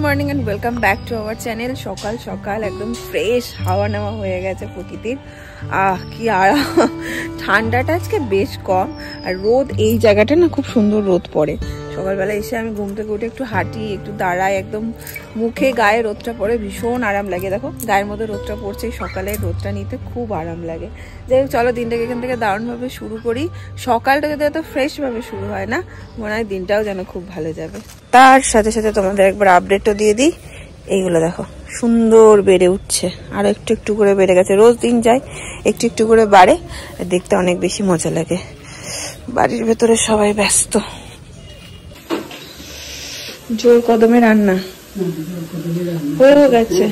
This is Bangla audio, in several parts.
Morning and welcome back to our channel. সকাল সকাল একদম ফ্রেশ হাওয়া নেওয়া হয়ে গেছে প্রকৃতির। কি আরাম, ঠান্ডাটা আজকে বেশ কম, আর রোদ এই জায়গাটা না খুব সুন্দর রোদ পড়ে। সকালবেলা এসে আমি ঘুম থেকে উঠে একটু হাঁটি, একটু দাঁড়াই, একদম মুখে গায়ে রোদটা পড়ে ভীষণ আরাম লাগে। দেখো গায়ের মধ্যে রোদটা পড়ছে, সকালে রোদটা নিতে খুব আরাম লাগে। যাই হোক, চলো দিনটাকে এখান থেকে দারুণভাবে শুরু করি। সকালটা যদি এত ফ্রেশভাবে শুরু হয় না, মনে হয় দিনটাও যেন খুব ভালো যাবে। তার সাথে সাথে তোমাদের একবার আপডেটও দিয়ে দিই। এইগুলো দেখো সুন্দর বেড়ে উঠছে, আর একটু একটু করে বেড়ে গেছে। রোজ দিন যায় একটু একটু করে বাড়ে, দেখতে অনেক বেশি মজা লাগে। বাড়ির ভেতরে সবাই ব্যস্ত। জোর কদমে রান্না হয়ে গেছে,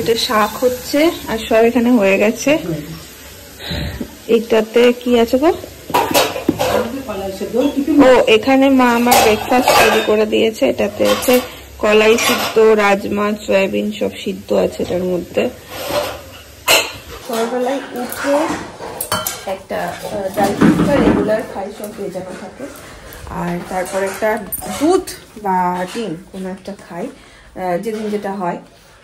এটা শাক হচ্ছে আর সব এখানে হয়ে গেছে। এইটাতে কি আছে গো? ও, এখানে মা আমার ব্রেকফাস্ট তৈরি করে দিয়েছে। এটাতে আছে কলাই সিদ্ধ, রাজমা, সয়াবিন সব সিদ্ধ আছে এটার মধ্যে। সকালবেলায় উঠে একটা ড্রাই ফ্রুটটা রেগুলার খাই, সব ভেজানো থাকে, আর তারপর একটা দুধ বা ডিম কোনো একটা খাই, যেদিন যেটা হয়।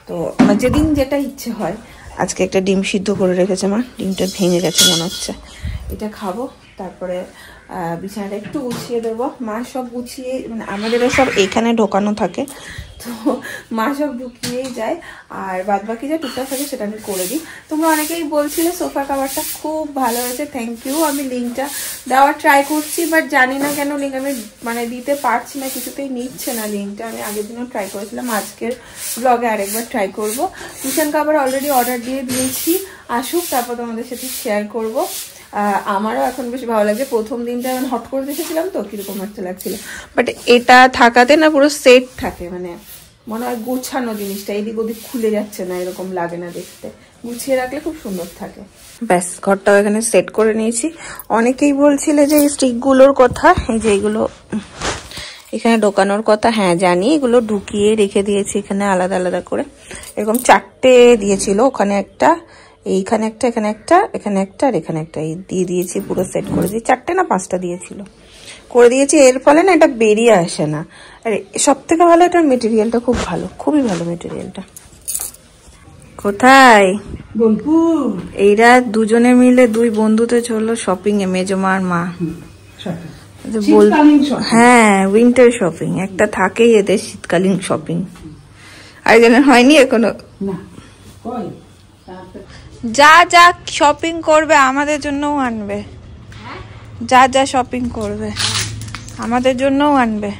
তো আমার যেদিন যেটা ইচ্ছে হয়। আজকে একটা ডিম সিদ্ধ করে রেখেছে মা, ডিমটা ভেঙে গেছে মনে হচ্ছে, এটা খাবো। তারপরে বিছানাটা একটু গুছিয়ে দেবো। মা সব গুছিয়ে, মানে আমাদেরও সব এখানে ঢোকানো থাকে, তো মা সব ঢুকিয়েই যায়, আর বাদ বাকি যা টুকটাক থাকে সেটা আমি করে দিই। তোমরা অনেকেই বলছিলে সোফা কাভারটা খুব ভালো হয়েছে, থ্যাংক ইউ। আমি লিঙ্কটা দেওয়ার ট্রাই করছি, বাট জানি না কেন লিঙ্ক আমি মানে দিতে পারছি না, কিছুতেই নিচ্ছে না লিঙ্কটা। আমি আগের দিনও ট্রাই করেছিলাম, আজকের ব্লগে আরেকবার ট্রাই করবো। কুশন কাভার অলরেডি অর্ডার দিয়ে দিয়েছি, আসুক তারপর তোমাদের সাথে শেয়ার করবো। আমারও এখন বেশি ভালো লাগছে। প্রথম দিনটা আমি হট করে দেখেছিলাম তো কিরকম একটা লাগছিল, বাট এটা থাকাতে না পুরো সেট থাকে, মানে মনে হয় গোছানো জিনিসটা, এদিক ওদিক খুলে যাচ্ছে না, এরকম লাগে না দেখতে। গুছিয়ে রাখলে খুব সুন্দর থাকে। ব্যাস, ঘরটাও এখানে সেট করে নিয়েছি। অনেকেই বলছিলে যে এই স্টিকগুলোর কথা, এই যে এগুলো এখানে ঢোকানোর কথা। হ্যাঁ জানি, এগুলো ঢুকিয়ে রেখে দিয়েছি এখানে আলাদা আলাদা করে। এরকম 4টে দিয়েছিল, ওখানে একটা, এইখানে একটা, এখানে একটা, এখানে একটা, আর এখানে একটা, এই দিয়ে দিয়েছি। পুরো সেট করে দিয়েছি। 4টে না 5টা দিয়েছিল, করে দিয়েছি। এর ফলে না এটা বেরিয়ে আসে না। আর সব থেকে ভালো, এটার মেটেরিয়ালটা খুব ভালো, খুবই ভালো মেটেরিয়ালটা। কোথায় এইরা দুজনে মিলে, দুই বন্ধুতে চললো শপিং এ, মেজমা আর মা। হ্যাঁ, উইন্টার শপিং একটা থাকেই এদের, শীতকালীন শপিং। আরেকজনের হয়নি এখনো। যা যা শপিং করবে আমাদের জন্যও আনবে, যা যা শপিং করবে আমাদের জন্যও আনবে।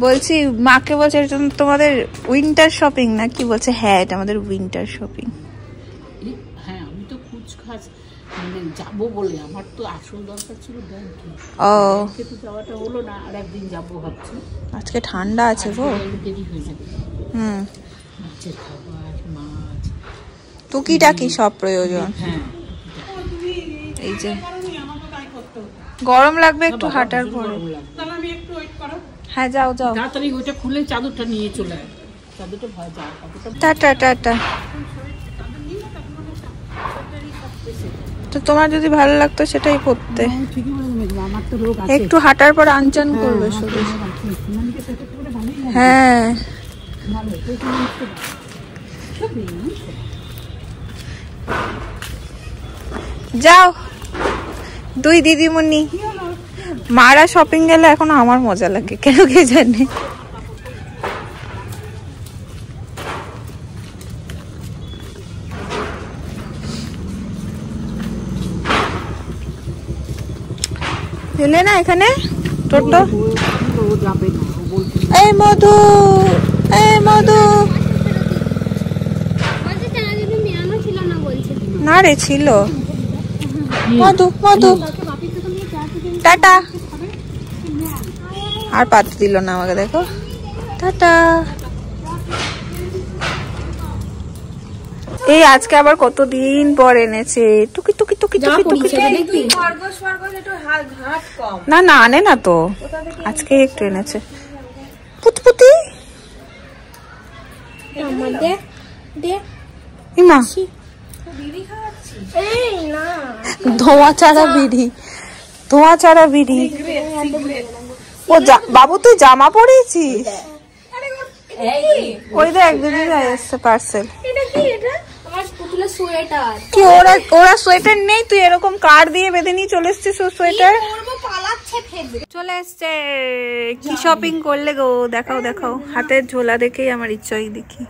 বলছি মাকে, বলছে এটা তোমাদের উইন্টার শপিং না কি? বলছে হ্যাঁ এটা আমাদের উইন্টার শপিং। হ্যাঁ, আমি তো কুচকাজ মানে যাবো বলে, আমার তো আসল দরকার ছিল ব্যাংকে। ও, ব্যাংকে তো যাওয়াটা হলো না, আর একদিন যাবো ভাবছি। আজকে ঠান্ডা আছে গো। দেরি হয়ে যাবে। মাছের খাবার, মাছ, টুকিটাকি সব প্রয়োজন। হ্যাঁ, এই যে গরম লাগবে একটু হাঁটার পরে। হ্যাঁ যাও যাও তাড়াতাড়ি ওইটা খুলে চাদরটা নিয়ে চলে আয়। চাদরটা ভয় যায়। Tata tata. তো তোমার যদি ভালো লাগতো সেটাই পড়তে। একটু হাঁটার পর আনচান করবে শরীর। হ্যাঁ যাও। দুই দিদিমণি মারা শপিং গেলে এখন আমার মজা লাগে, কেন কে জানে। এলে না এখানে টোটো। এই মধু, এই মধু। না রে ছিল মধু, মধু। টাটা। আর পাত্র দিল না আমাকে, দেখো। টাটা। এই আজকে আবার কতদিন পর এনেছে টুকি টুকি টুকি টুকি টুকি। না না আনে না তো, আজকে একটু এনেছে। পুতপুতি ইমা, ধোঁয়া ছাড়া বিড়ি, ধোঁয়া ছাড়া বিড়ি। ও বাবু তুই জামা পরেছিস? ওই দেখ দিদি এসছে পার্সেল। এটা কি? এটা আমার পুতুলের সোয়েটার। কি ওরা সোয়েটার নেই, তুই এরকম কার্ড দিয়ে বেঁধে নিয়ে চলে এসছিস ও সোয়েটার? পালাচ্ছে ফেলবে। চলে এসছে। কি শপিং করলে গো? দেখাও দেখাও। হাতের ঝোলা দেখেই আমার ইচ্ছা হয় দেখি।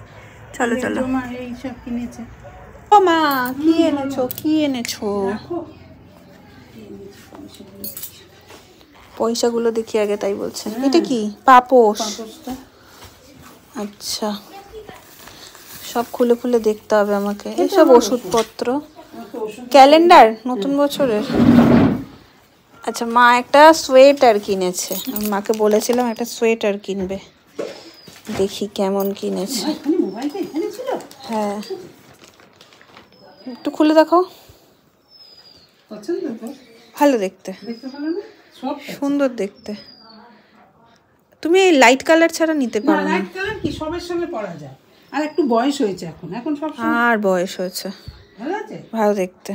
চলো চলো। এইসব কিনেছে। ও মা কি এনেছো? কি এনেছো? পয়সাগুলো দেখি আগে, তাই বলছে। এটা কি? পাপোশ। আচ্ছা, সব খুলে খুলে দেখতে হবে আমাকে। এসব ওষুধপত্র, ক্যালেন্ডার নতুন বছরের। আচ্ছা, মা একটা সোয়েটার কিনেছে। আমি মাকে বলেছিলাম একটা সোয়েটার কিনবে, দেখি কেমন কিনেছে। হ্যাঁ, একটু খুলে দেখো। ভালো দেখতে, সুন্দর দেখতে। তুমি এই লাইট কালার ছাড়া নিতে পারো না। লাইট কালার কি সবার সঙ্গে পরা যায়, আর একটু বয়স হয়েছে এখন, এখন সব আর বয়স হয়েছে। ভালো আছে, ভালো দেখতে।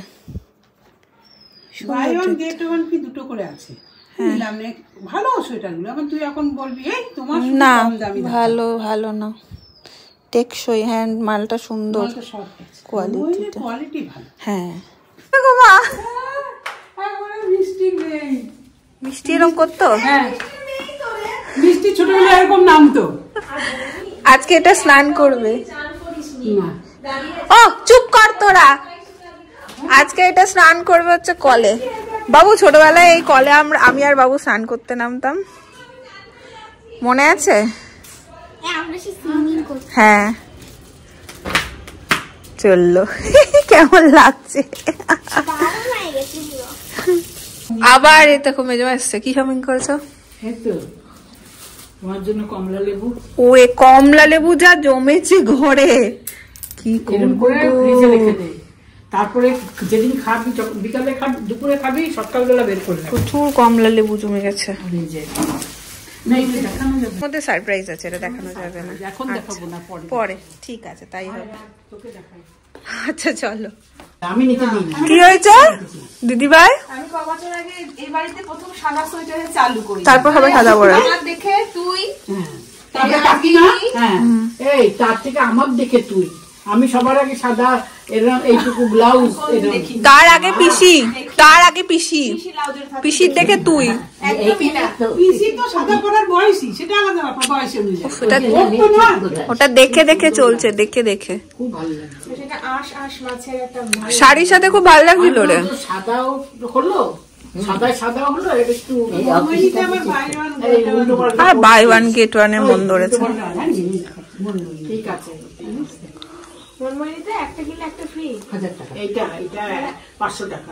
বাই ওয়ান গেট ওয়ান কি দুটো করে আছে। নিলাম না, ভালো সোয়েটারগুলো। এখন তুই এখন বলবি এই তোমার না কম দামি। ভালো ভালো না, টেকসই। হ্যাঁ, মালটা সুন্দর, কোয়ালিটিটা কোয়ালিটি ভালো। হ্যাঁ দেখো মা, মিষ্টি নেই। মিষ্টি এরকম করতো। হ্যাঁ, মিষ্টি ছোটবেলায় এরকম নামতো। আজকে এটা স্নান করবে। না, ও চুপ কর তোরা। আজকে এটা স্নান করবে হচ্ছে কলে। বাবু ছোটবেলায় এই কলে আমি আর বাবু স্নান করতে নামতাম, মনে আছে? হ্যাঁ, চললো। কেমন লাগছে? আবার এই দেখো মেজমা এসছে। কি শপিং করেছো? এই তো তোমার জন্য কমলা লেবু। ও এ কমলা লেবু যা জমেছে ঘরে, কি করে ফ্রিজে রেখে দে। তারপরে যেদিন খাবি, বিকালে খাবি, দুপুরে খাবি, সকালবেলা বের করলে প্রচুর কমলা লেবু জমে গেছে। মধ্যে সারপ্রাইজ আছে, এটা দেখানো যাবে না এখন, দেখাবো না, পরে। ঠিক আছে, তাই হবে। আচ্ছা চলো। আমি নিতে দিই না। কি হয়েছে দিদি ভাই? আমি কবছর আগে এই বাড়িতে প্রথম সাদা সোয়েটারে চালু করি, তারপর হবে সাদা পরা। আমার দেখে তুই, তারপরে কাকিমা, হ্যাঁ এই তার থেকে আমার দেখে তুই। আমি সবার আগে সাদা এরকম এইটুকু ব্লাউজ, তার আগে পিসি, তার আগে পিসি, পিসির দেখে তুই। পিসি তো সাদা পরার বয়সী, সেটা আলাদা ব্যাপার, বয়স অনুযায়ী। ওটা দেখে দেখে চলছে, দেখে দেখে খুব ভালো লাগে। সেটা আশ আশ মাছের একটা শাড়ির সাথে খুব ভালো লাগছিল রে। সাদাও হলো, সাদা হলো, একটু আর বাই ওয়ান গেট ওয়ান এর মন ধরেছে। ঠিক আছে, মনময়ূরীতে একটা কিনলে একটা ফ্রি। 1000 টাকা। এইটা 500 টাকা।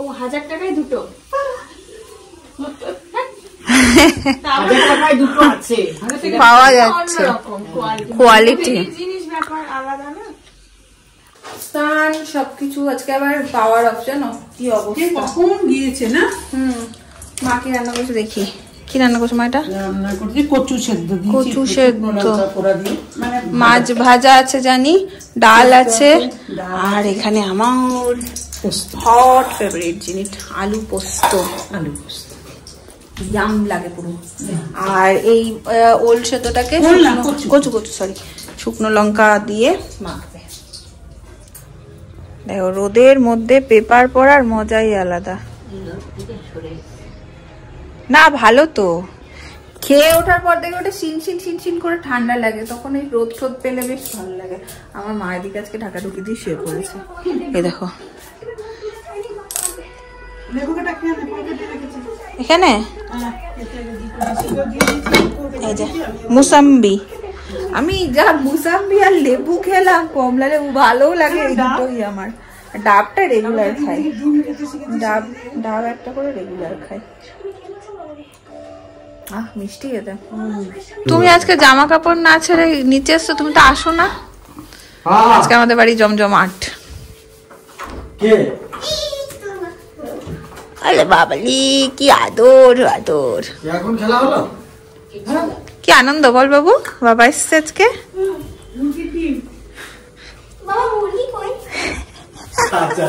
ও 1000 টাকায় দুটো। 1000 টাকায় দুটো আছে, পাওয়া যাচ্ছে। কোয়ালিটি জিনিস ব্যাপার আলাদা না। স্থান সবকিছু আজকে আবার পাওয়ার অপশন। কি অবস্থা, কখন গিয়েছে না? মা কি রান্না করছে দেখি। কি রান্না করছো মা? এটা রান্না করছি কচু সেদ্ধ, কচু সেদ্ধ, মানে মাছ ভাজা আছে জানি, ডাল আছে, আর এখানে আমার হট ফেভারিট জিনিস আলু পোস্ত। আলু পোস্ত ইয়াম লাগে পুরো। আর এই ওল সেদ্ধটাকে কচু কচু সরি শুকনো লঙ্কা দিয়ে মাখবে। দেখো রোদের মধ্যে পেপার পড়ার মজাই আলাদা। না ভালো তো, খেয়ে ওঠার পর থেকে ওটা শিনশিন শিনশিন করে ঠান্ডা লাগে, তখন এই রোদ ঠোদ পেলে বেশ ভালো লাগে। আমার মায়ের দিকে আজকে ঢাকা ঢুকি দিয়ে শুয়ে পড়েছে। এই দেখো এখানে এই যে মুসাম্বি। আমি যা মুসাম্বি আর লেবু খেলাম, কমলা লেবু ভালো লাগে, এই দুটোই আমার। ডাবটা রেগুলার খাই, ডাব একটা করে রেগুলার খাই। মিষ্টি খেতে। তুমি আজকে জামা কাপড় না ছেড়ে নিচে এসছো, তুমি তো আসো না আজকে আমাদের বাড়ি জমজমাট। আরে বাবালি কি আদর আদর, এখন খেলা হলো, কি আনন্দ বল বাবু, বাবা এসছে আজকে। বাবা মুরগি কই? আচ্ছা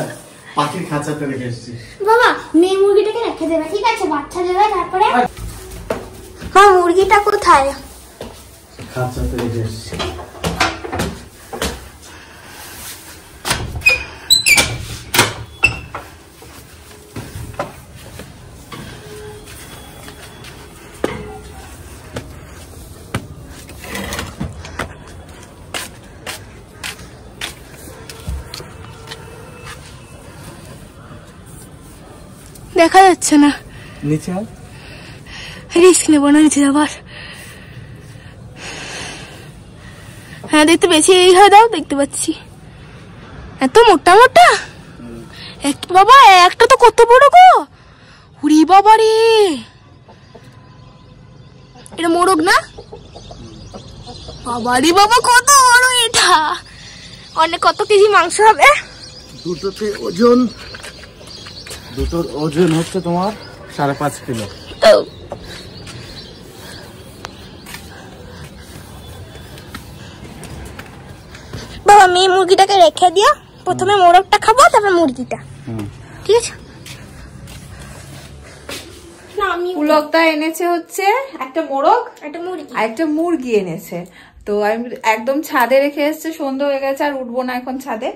পাখির খাঁচাতে রেখে এসেছি। বাবা মেয়ে মুরগিটাকে রেখে দেবে, ঠিক আছে? বাচ্চা দেবে তারপরে। হ্যাঁ মুরগিটা কোথায়? খাঁচাতে রেখে এসেছি। দেখা যাচ্ছে না, নিচে রিস্ক নেবো না নিচে যাবার। হ্যাঁ দেখতে পেয়েছি, এই হয় দাও, দেখতে পাচ্ছি। এত মোটা মোটা বাবা, একটা তো কত বড় গো, উড়ি বাবা রে, এটা মোরগ না? বাবারি বাবা, কত বড় এটা, অনেক কত কেজি মাংস হবে? দুটোর ওজন হচ্ছে তোমার 5.5 কিলো। বাবা মেয়ে মুরগিটাকে রেখে দিও, প্রথমে মোরগটা খাবো তারপর মুরগিটা, ঠিক আছে? পুলকদা এনেছে হচ্ছে একটা মোরগ, একটা মুরগি আর একটা মুরগি এনেছে। তো আমি একদম ছাদে রেখে এসছে, সন্ধ্যা হয়ে গেছে, আর উঠবো না এখন ছাদে।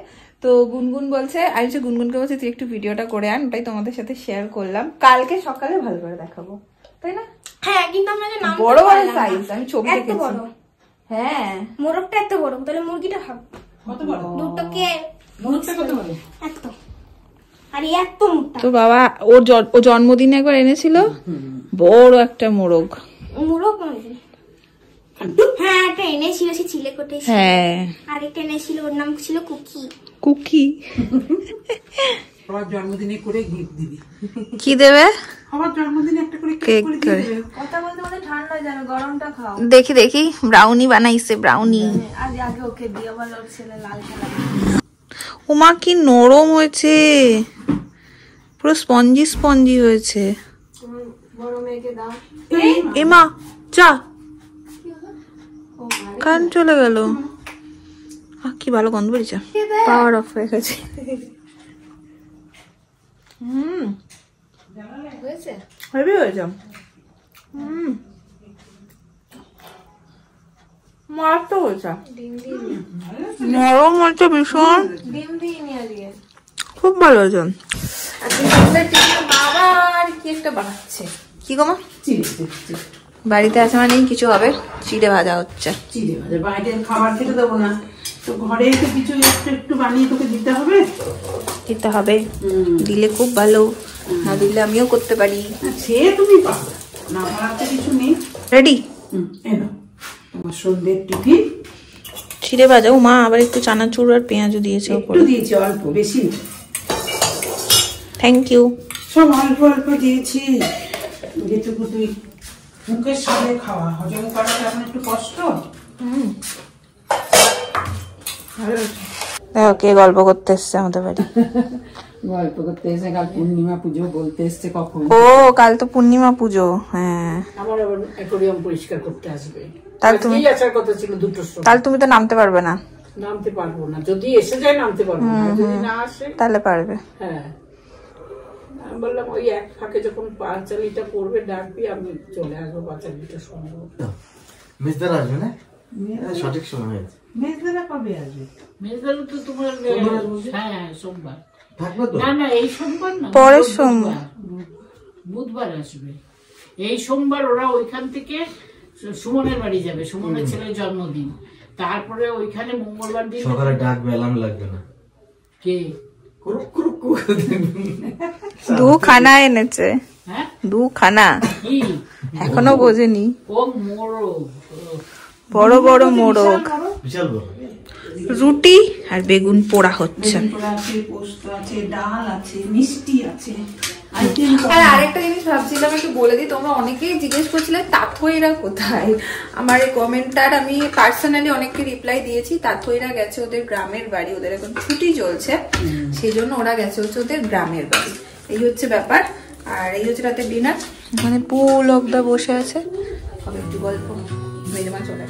তো গুনগুন বলছে, আমি হচ্ছে গুনগুনকে বলছি তুই একটু ভিডিওটা করে আন, ওটাই তোমাদের সাথে শেয়ার করলাম। কালকে সকালে ভালো করে দেখাবো, তাই না? হ্যাঁ, কিন্তু আমাদের নাম বড় বড় সাইজ, আমি ছবি এত দেখেছি। বড়, হ্যাঁ মোরগটা এত বড়, তাহলে মুরগিটা খাবো কত বড়? দুটোকে মুরগটা কত বড়? এত, আর এত মোটা তো বাবা ও জন্মদিনে একবার এনেছিল বড় একটা মোরগ। মোরগ মুরগি। হ্যাঁ, একটা এনেছিল, সে চিলেকোটে। হ্যাঁ, আরেকটা এনেছিল, ওর নাম ছিল কুকি। কুকি। আমার জন্মদিনে করে গিফট দিবি। কি দেবে? আমার জন্মদিনে একটা করে কেক করে করে। দিয়ে দেবে। কথা বলতে বলতে ঠান্ডা যেন, গরমটা খাও। দেখি দেখি, ব্রাউনি বানাইছে, ব্রাউনি। আজ আগে ওকে দিয়ে আবার ওর ছেলে লাল খেলা। ওমা কি নরম হয়েছে, পুরো স্পঞ্জি স্পঞ্জি হয়েছে। বড় মেয়েকে দাও। এমা চা, কারেন্ট চলে গেল। কি ভালো গন্ধ বেরিয়েছে, পাওয়ার অফ হয়ে গেছে। হয়েছে? হেভি হয়েছে। মারাত্মক হয়েছে, নরম হয়েছে ভীষণ, ডিম দিয়ে নিয়ে দিয়ে। খুব ভালো হয়েছে। বাবা আর কি একটা বানাচ্ছে, কি গো মা? বাড়িতে আছে মানে কিছু হবে, চিড়ে ভাজা হচ্ছে। চিড়ে ভাজা, বাইরে খাবার খেতে দেবো না, তো ঘরে তো কিছু একটু একটু বানিয়ে তোকে দিতে হবে। দিতে হবে, দিলে খুব ভালো, না দিলে আমিও করতে পারি। সে তুমি পারো না, পারাতে কিছু নেই। রেডি? এনো তোমার সন্ধ্যের টিফিন। চিড়ে ভাজা, ও মা আবার একটু চানাচুর আর পেঁয়াজও দিয়েছে একটু উপরে। দিয়েছি, অল্প, বেশি না। Thank you. সব অল্প অল্প দিয়েছি, যেটুকু তুই মুখের সামনে খাওয়া, হজম করাটা এখন একটু কষ্ট। দেখো কে গল্প করতে এসছে আমাদের বাড়ি। গল্প করতে এসে কাল পূর্ণিমা পুজো বলতে এসছে কখন। ও কাল তো পূর্ণিমা পুজো। হ্যাঁ, আমার আবার অ্যাকোরিয়াম পরিষ্কার করতে আসবে, তাহলে তুমি আসার কথা ছিল 2টোর সময়। তাহলে তুমি তো নামতে পারবে না। নামতে পারবো না, যদি এসে যায় নামতে পারবো না, যদি না আসে তাহলে পারবে। হ্যাঁ। আমি বললাম ওই এক ফাঁকে যখন পাঁচালিটা পড়বে ডাকবি, আমি চলে আসবো পাঁচালিটা শুনবো। মেজদার আসবে না, সঠিক সময় হয়েছে। মেজদারা কবে আসবে? মেজদারা তো তোমার হ্যাঁ সোমবার থাকবে তো। না না, এই সোমবার না, পরের সোমবার, বুধবার আসবে। এই সোমবার ওরা ওইখান থেকে সুমনের বাড়ি যাবে, সুমনের ছেলের জন্মদিন, তারপরে ওইখানে মঙ্গলবার দিন সকালে ডাকবে, অ্যালার্ম লাগবে না। কে দু খানা এনেছে, হ্যাঁ 2 খানা, কি এখনো বোঝেনি। ও মোরগ, বড় বড় মোরগ, বিশাল বড়। রুটি আর বেগুন পোড়া হচ্ছে। পোস্ত আছে, ডাল আছে, মিষ্টি আছে। আর আরেকটা জিনিস ভাবছিলাম একটু বলে দিই, তোমরা অনেকেই জিজ্ঞেস করছিলে তাথইরা কোথায়। আমার এই কমেন্টটার আমি পার্সোনালি অনেককে রিপ্লাই দিয়েছি। তাথইরা গেছে ওদের গ্রামের বাড়ি, ওদের এখন ছুটি চলছে, সেই জন্য ওরা গেছে হচ্ছে ওদের গ্রামের বাড়ি। এই হচ্ছে ব্যাপার। আর এই হচ্ছে রাতের ডিনার। এখানে পুলকদা বসে আছে, হবে একটু গল্প, মেজমা চলে